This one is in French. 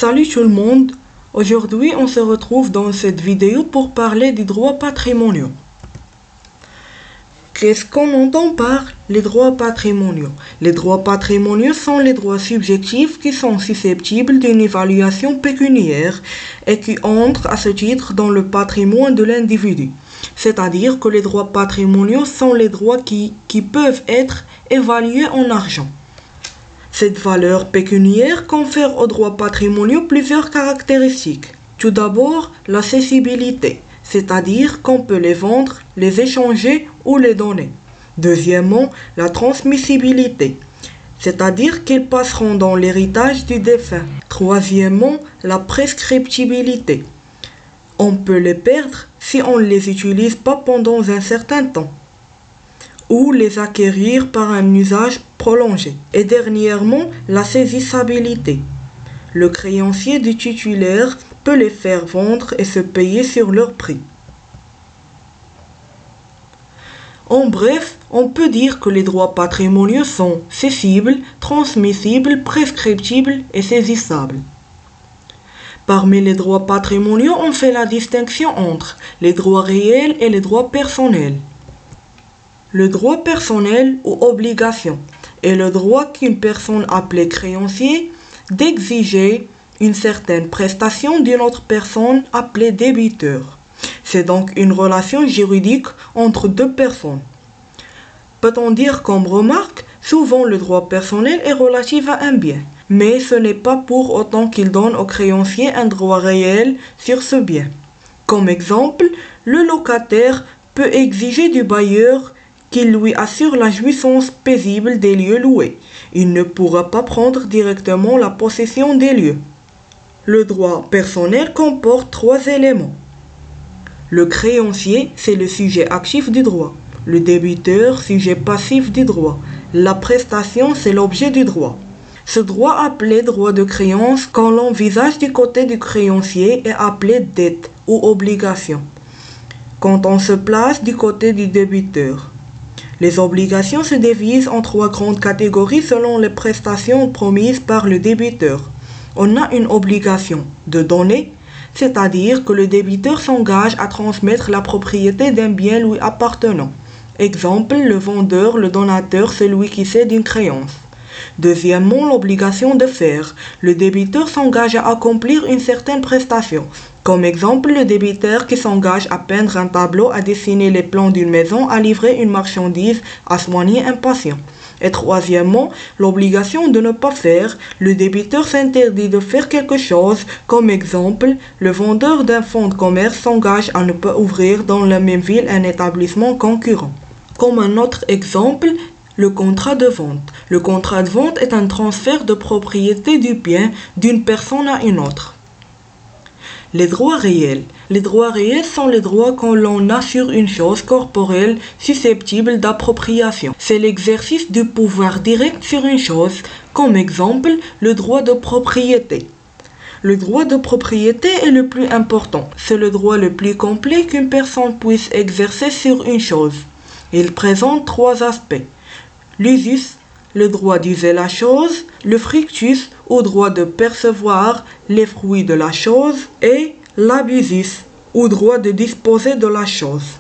Salut tout le monde, aujourd'hui on se retrouve dans cette vidéo pour parler des droits patrimoniaux. Qu'est-ce qu'on entend par les droits patrimoniaux? Les droits patrimoniaux sont les droits subjectifs qui sont susceptibles d'une évaluation pécuniaire et qui entrent à ce titre dans le patrimoine de l'individu. C'est-à-dire que les droits patrimoniaux sont les droits qui peuvent être évalués en argent. Cette valeur pécuniaire confère aux droits patrimoniaux plusieurs caractéristiques. Tout d'abord, la cessibilité, c'est-à-dire qu'on peut les vendre, les échanger ou les donner. Deuxièmement, la transmissibilité, c'est-à-dire qu'ils passeront dans l'héritage du défunt. Troisièmement, la prescriptibilité. On peut les perdre si on ne les utilise pas pendant un certain temps, ou les acquérir par un usage prolongé. Et dernièrement, la saisissabilité. Le créancier du titulaire peut les faire vendre et se payer sur leur prix. En bref, on peut dire que les droits patrimoniaux sont cessibles, transmissibles, prescriptibles et saisissables. Parmi les droits patrimoniaux, on fait la distinction entre les droits réels et les droits personnels. Le droit personnel ou obligation est le droit qu'une personne appelée créancier d'exiger une certaine prestation d'une autre personne appelée débiteur. C'est donc une relation juridique entre deux personnes. Peut-on dire comme remarque, souvent le droit personnel est relatif à un bien, mais ce n'est pas pour autant qu'il donne au créancier un droit réel sur ce bien. Comme exemple, le locataire peut exiger du bailleur qu'il lui assure la jouissance paisible des lieux loués. Il ne pourra pas prendre directement la possession des lieux. Le droit personnel comporte trois éléments. Le créancier, c'est le sujet actif du droit. Le débiteur, sujet passif du droit. La prestation, c'est l'objet du droit. Ce droit appelé droit de créance, quand l'envisage du côté du créancier, est appelé dette ou obligation, quand on se place du côté du débiteur. Les obligations se divisent en trois grandes catégories selon les prestations promises par le débiteur. On a une obligation de donner, c'est-à-dire que le débiteur s'engage à transmettre la propriété d'un bien lui appartenant. Exemple, le vendeur, le donateur, celui qui cède une créance. Deuxièmement, l'obligation de faire. Le débiteur s'engage à accomplir une certaine prestation. Comme exemple, le débiteur qui s'engage à peindre un tableau, à dessiner les plans d'une maison, à livrer une marchandise, à soigner un patient. Et troisièmement, l'obligation de ne pas faire. Le débiteur s'interdit de faire quelque chose. Comme exemple, le vendeur d'un fonds de commerce s'engage à ne pas ouvrir dans la même ville un établissement concurrent. Comme un autre exemple, le contrat de vente. Le contrat de vente est un transfert de propriété du bien d'une personne à une autre. Les droits réels. Les droits réels sont les droits quand l'on a sur une chose corporelle susceptible d'appropriation. C'est l'exercice du pouvoir direct sur une chose, comme exemple le droit de propriété. Le droit de propriété est le plus important. C'est le droit le plus complet qu'une personne puisse exercer sur une chose. Il présente trois aspects. L'usus, le droit d'user la chose, le fructus, ou droit de percevoir les fruits de la chose, et l'abusus, ou droit de disposer de la chose.